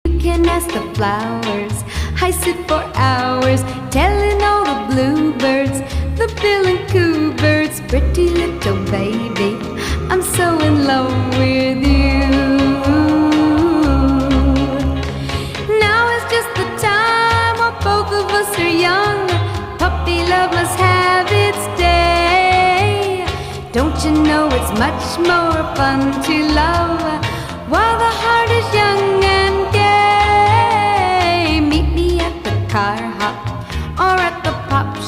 You can ask the flowers. I sit for hours telling all the bluebirds, the bill and coo birds, pretty little baby, I'm so in love with you. Now is just the time while both of us are young. Puppy love must have its day. Don't you know it's much more fun to love